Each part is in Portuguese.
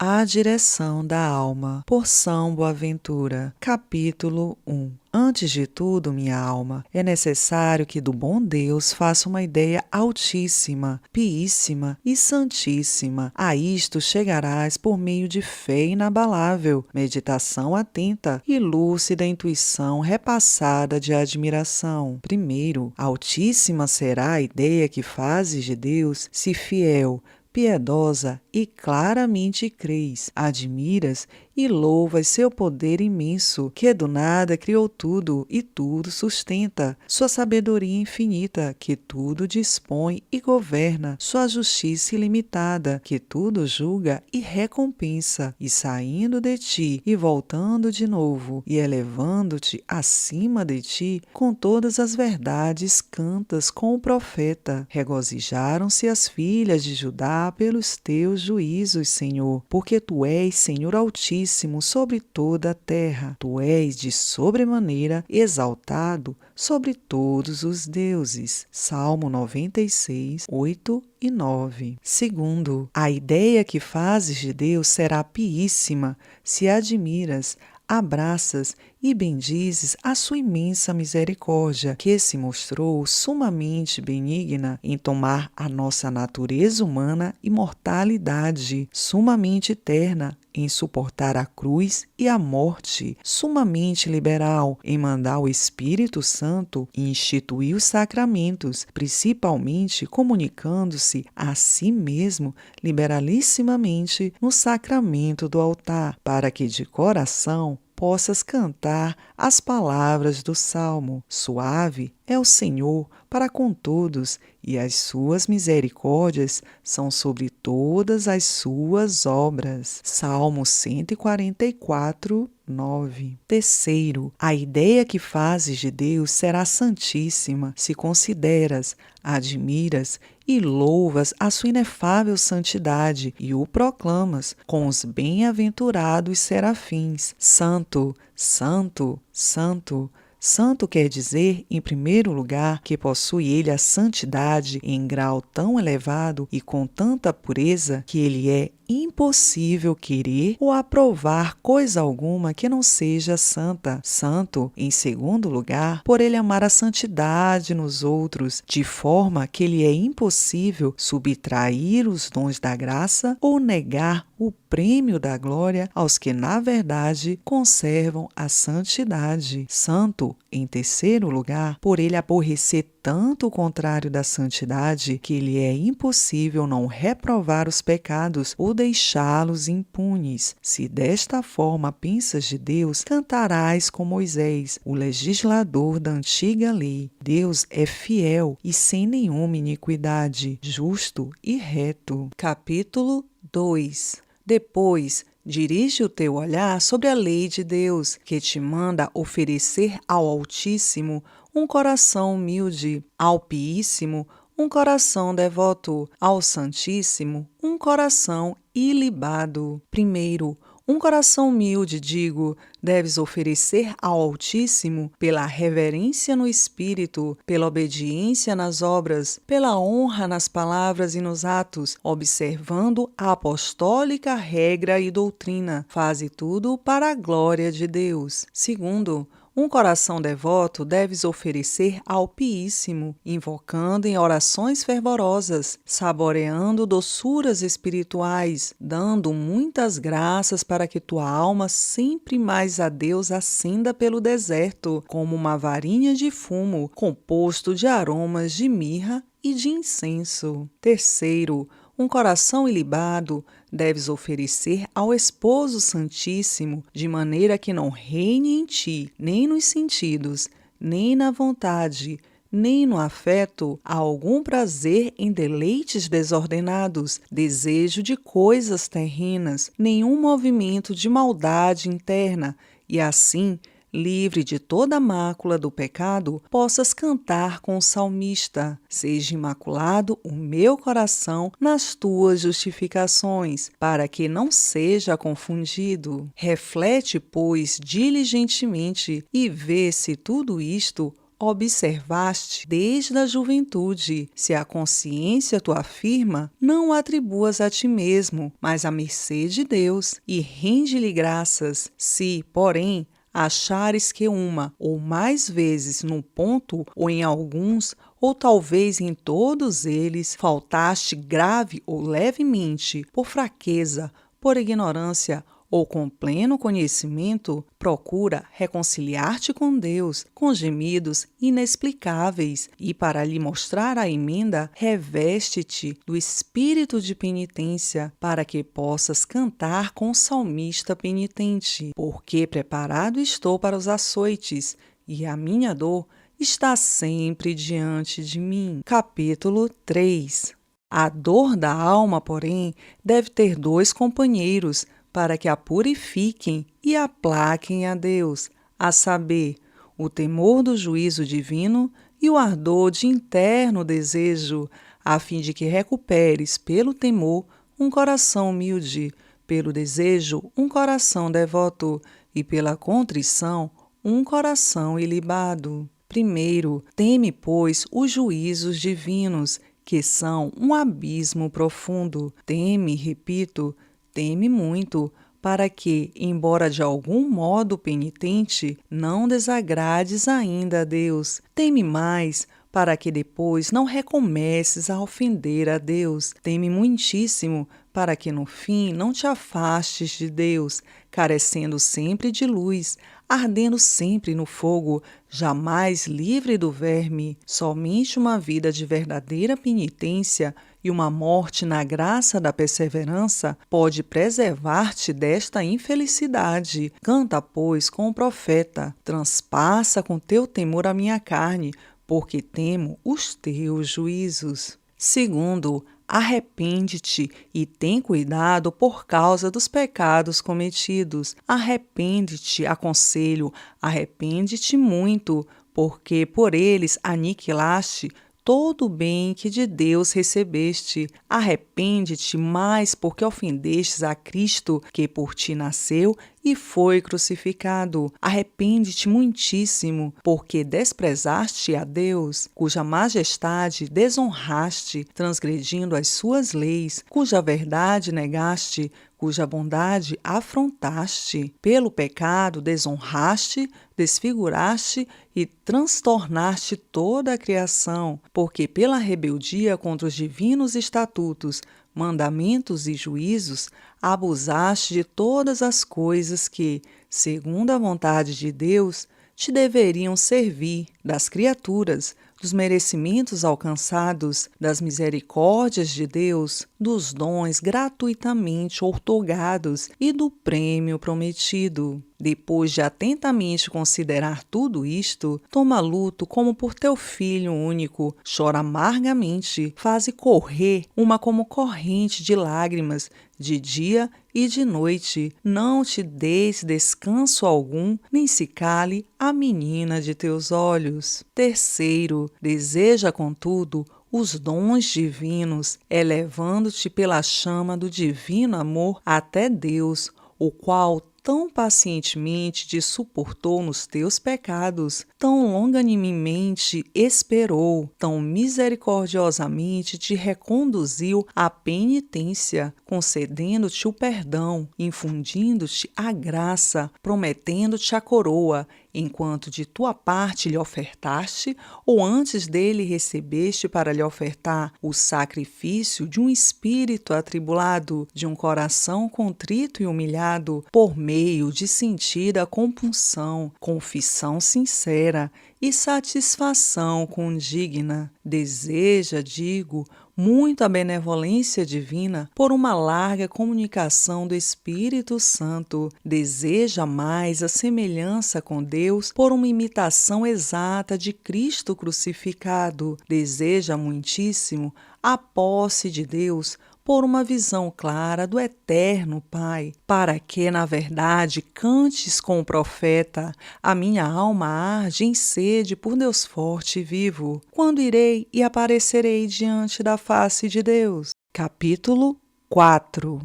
A direção da alma, por São Boaventura. Capítulo 1. Antes de tudo, minha alma, é necessário que do bom Deus faça uma ideia altíssima, piíssima e santíssima. A isto chegarás por meio de fé inabalável, meditação atenta e lúcida intuição repassada de admiração. Primeiro, altíssima será a ideia que fazes de Deus, se fiel, piedosa e claramente crês, admiras e louvas seu poder imenso, que do nada criou tudo e tudo sustenta, sua sabedoria infinita, que tudo dispõe e governa, sua justiça ilimitada, que tudo julga e recompensa, e saindo de ti e voltando de novo, e elevando-te acima de ti, com todas as verdades cantas com o profeta. Regozijaram-se as filhas de Judá pelos teus juízos, Senhor, porque tu és Senhor Altíssimo sobre toda a terra. Tu és de sobremaneira exaltado sobre todos os deuses. Salmo 96, 8 e 9. Segundo, a ideia que fazes de Deus será piíssima se admiras, abraças e bendizes a sua imensa misericórdia, que se mostrou sumamente benigna em tomar a nossa natureza humana e mortalidade, sumamente terna em suportar a cruz e a morte, sumamente liberal em mandar o Espírito Santo e instituir os sacramentos, principalmente comunicando-se a si mesmo liberalissimamente no sacramento do altar, para que de coração possas cantar as palavras do Salmo. Suave é o Senhor para com todos, e as suas misericórdias são sobre todas as suas obras. Salmo 144, 9. Terceiro, a ideia que fazes de Deus será santíssima se consideras, admiras e louvas a sua inefável santidade e o proclamas com os bem-aventurados serafins. Santo, santo, santo. Santo quer dizer, em primeiro lugar, que possui ele a santidade em grau tão elevado e com tanta pureza que ele é impossível querer ou aprovar coisa alguma que não seja santa. Santo, em segundo lugar, por ele amar a santidade nos outros, de forma que lhe é impossível subtrair os dons da graça ou negar o prêmio da glória aos que, na verdade, conservam a santidade. Santo, em terceiro lugar, por ele aborrecer tanto o contrário da santidade que lhe é impossível não reprovar os pecados ou deixá-los impunes. Se desta forma pensas de Deus, cantarás com Moisés, o legislador da antiga lei. Deus é fiel e sem nenhuma iniquidade, justo e reto. Capítulo 2. Depois, dirige o teu olhar sobre a lei de Deus, que te manda oferecer ao Altíssimo um coração humilde, ao Piíssimo um coração devoto, ao Santíssimo um coração ilibado. Primeiro, um coração humilde, digo, deves oferecer ao Altíssimo pela reverência no espírito, pela obediência nas obras, pela honra nas palavras e nos atos, observando a apostólica regra e doutrina. Faze tudo para a glória de Deus. Segundo, um coração devoto deves oferecer ao Piíssimo, invocando em orações fervorosas, saboreando doçuras espirituais, dando muitas graças para que tua alma sempre mais a Deus ascenda pelo deserto, como uma varinha de fumo, composto de aromas de mirra e de incenso. Terceiro, um coração ilibado deves oferecer ao Esposo Santíssimo, de maneira que não reine em ti, nem nos sentidos, nem na vontade, nem no afeto, algum prazer em deleites desordenados, desejo de coisas terrenas, nenhum movimento de maldade interna, e assim, livre de toda a mácula do pecado, possas cantar com o salmista: seja imaculado o meu coração nas tuas justificações, para que não seja confundido. Reflete, pois, diligentemente e vê se tudo isto observaste desde a juventude. Se a consciência tu afirma, não o atribuas a ti mesmo, mas à mercê de Deus, e rende-lhe graças. Se, porém, achares que uma ou mais vezes num ponto ou em alguns, ou talvez em todos eles, faltaste grave ou levemente, por fraqueza, por ignorância ou com pleno conhecimento, procura reconciliar-te com Deus com gemidos inexplicáveis e, para lhe mostrar a emenda, reveste-te do espírito de penitência, para que possas cantar com o salmista penitente. Porque preparado estou para os açoites, e a minha dor está sempre diante de mim. Capítulo 3. A dor da alma, porém, deve ter dois companheiros, para que a purifiquem e aplaquem a Deus, a saber, o temor do juízo divino e o ardor de interno desejo, a fim de que recuperes, pelo temor, um coração humilde, pelo desejo, um coração devoto, e pela contrição, um coração ilibado. Primeiro, teme, pois, os juízos divinos, que são um abismo profundo. Teme, repito, teme muito, para que, embora de algum modo penitente, não desagrades ainda a Deus. Teme mais, para que depois não recomeces a ofender a Deus. Teme muitíssimo, para que no fim não te afastes de Deus, carecendo sempre de luz, ardendo sempre no fogo, jamais livre do verme. Somente uma vida de verdadeira penitência e uma morte na graça da perseverança pode preservar-te desta infelicidade. Canta, pois, com o profeta: transpassa com teu temor a minha carne, porque temo os teus juízos. Segundo, arrepende-te e tem cuidado por causa dos pecados cometidos. Arrepende-te, aconselho, arrepende-te muito, porque por eles aniquilaste todo o bem que de Deus recebeste. Arrepende-te mais porque ofendestes a Cristo, que por ti nasceu e foi crucificado. Arrepende-te muitíssimo, porque desprezaste a Deus, cuja majestade desonraste, transgredindo as suas leis, cuja verdade negaste, cuja bondade afrontaste. Pelo pecado desonraste, desfiguraste e transtornaste toda a criação, porque pela rebeldia contra os divinos estatutos, mandamentos e juízos, abusaste de todas as coisas que, segundo a vontade de Deus, te deveriam servir, das criaturas, dos merecimentos alcançados, das misericórdias de Deus, dos dons gratuitamente outorgados e do prêmio prometido. Depois de atentamente considerar tudo isto, toma luto como por teu filho único, chora amargamente, faze correr uma como corrente de lágrimas, de dia e de noite. Não te deis descanso algum, nem se cale a menina de teus olhos. Terceiro, deseja, contudo, os dons divinos, elevando-te pela chama do divino amor até Deus, o qual tão pacientemente te suportou nos teus pecados, tão longanimemente esperou, tão misericordiosamente te reconduziu à penitência, concedendo-te o perdão, infundindo-te a graça, prometendo-te a coroa, enquanto de tua parte lhe ofertaste, ou antes dele recebeste para lhe ofertar o sacrifício de um espírito atribulado, de um coração contrito e humilhado, por meio de sentida compunção, confissão sincera e satisfação condigna. Deseja, digo, muito a benevolência divina por uma larga comunicação do Espírito Santo. Deseja mais a semelhança com Deus por uma imitação exata de Cristo crucificado. Deseja muitíssimo a posse de Deus por uma visão clara do eterno Pai, para que, na verdade, cantes com o profeta: a minha alma arde em sede por Deus forte e vivo. Quando irei e aparecerei diante da face de Deus? Capítulo 4.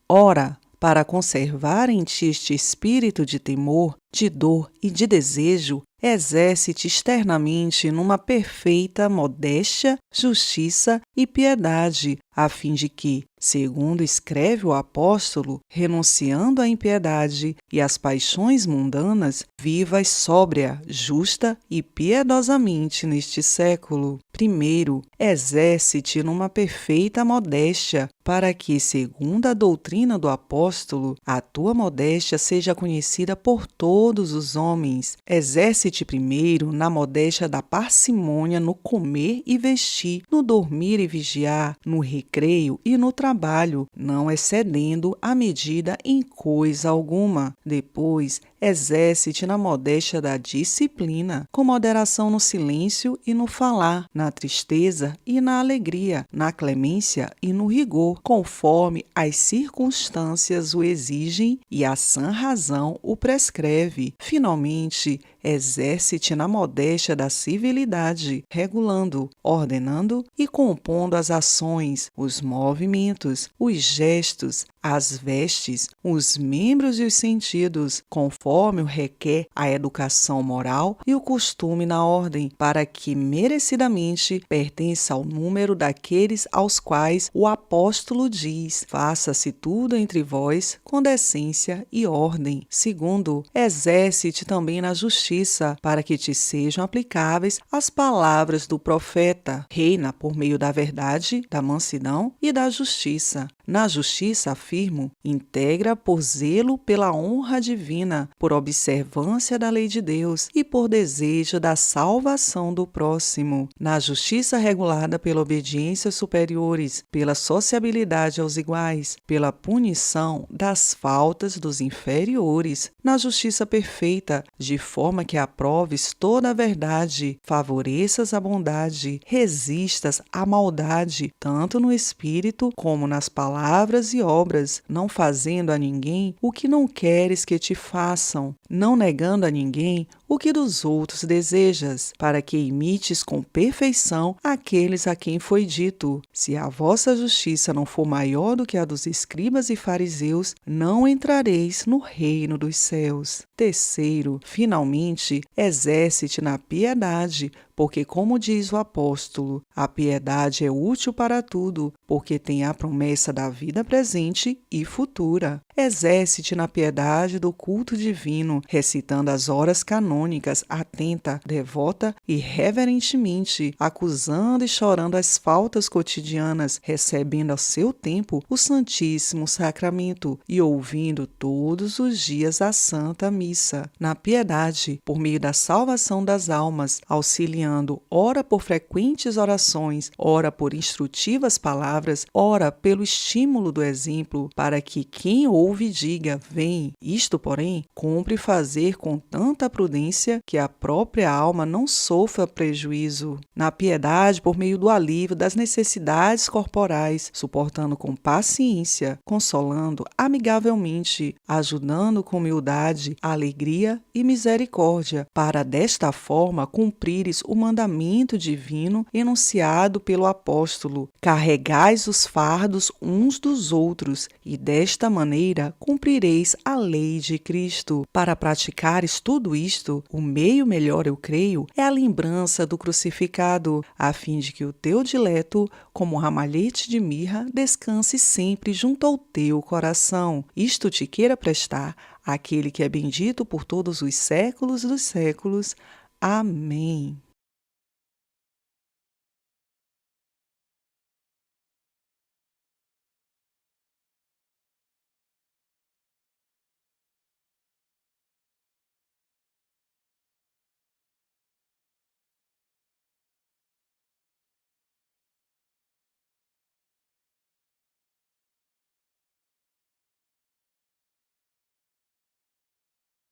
Ora, para conservar em ti este espírito de temor, de dor e de desejo, exerce-te externamente numa perfeita modéstia, justiça e piedade, a fim de que, segundo escreve o apóstolo, renunciando à impiedade e às paixões mundanas, vivas sóbria, justa e piedosamente neste século. Primeiro, exerce-te numa perfeita modéstia, para que, segundo a doutrina do apóstolo, a tua modéstia seja conhecida por todos os homens. Exerce-te primeiro na modéstia da parcimônia no comer e vestir, no dormir e vigiar, no recreio e no trabalho, não excedendo a medida em coisa alguma. Depois, exerce-te na modéstia da disciplina, com moderação no silêncio e no falar, na tristeza e na alegria, na clemência e no rigor, conforme as circunstâncias o exigem e a sã razão o prescreve. Finalmente, exerce-te na modéstia da civilidade, regulando, ordenando e compondo as ações, os movimentos, os gestos, as vestes, os membros e os sentidos, conforme o requer a educação moral e o costume na ordem, para que merecidamente pertença ao número daqueles aos quais o apóstolo diz: faça-se tudo entre vós com decência e ordem. Segundo, exerce-te também na justiça, para que te sejam aplicáveis as palavras do profeta. Reina por meio da verdade, da mansidão e da justiça. Na justiça, afirmo, integra por zelo pela honra divina, por observância da lei de Deus e por desejo da salvação do próximo. Na justiça regulada pela obediência aos superiores, pela sociabilidade aos iguais, pela punição das faltas dos inferiores. Na justiça perfeita, de forma que aproves toda a verdade, favoreças a bondade, resistas à maldade, tanto no espírito como nas palavras e obras, não fazendo a ninguém o que não queres que te façam, não negando a ninguém o que dos outros desejas, para que imites com perfeição aqueles a quem foi dito: se a vossa justiça não for maior do que a dos escribas e fariseus, não entrareis no reino dos céus. Terceiro, finalmente, exerce-te na piedade, porque, como diz o apóstolo, a piedade é útil para tudo, porque tem a promessa da vida presente e futura. Exerce-te na piedade do culto divino, recitando as horas canônicas, atenta, devota e reverentemente, acusando e chorando as faltas cotidianas, recebendo ao seu tempo o Santíssimo Sacramento e ouvindo todos os dias a Santa Missa. Na piedade, por meio da salvação das almas, auxiliando ora por frequentes orações, ora por instrutivas palavras, ora pelo estímulo do exemplo, para que quem ouve diga: vem. Isto, porém, cumpre fazer com tanta prudência que a própria alma não sofra prejuízo. Na piedade, por meio do alívio das necessidades corporais, suportando com paciência, consolando amigavelmente, ajudando com humildade, alegria e misericórdia, para desta forma cumprires o mandamento divino enunciado pelo apóstolo: carregais os fardos uns dos outros, e desta maneira cumprireis a lei de Cristo. Para praticares tudo isto, o meio melhor, eu creio, é a lembrança do crucificado, a fim de que o teu dileto, como ramalhete de mirra, descanse sempre junto ao teu coração. Isto te queira prestar aquele que é bendito por todos os séculos dos séculos. Amém.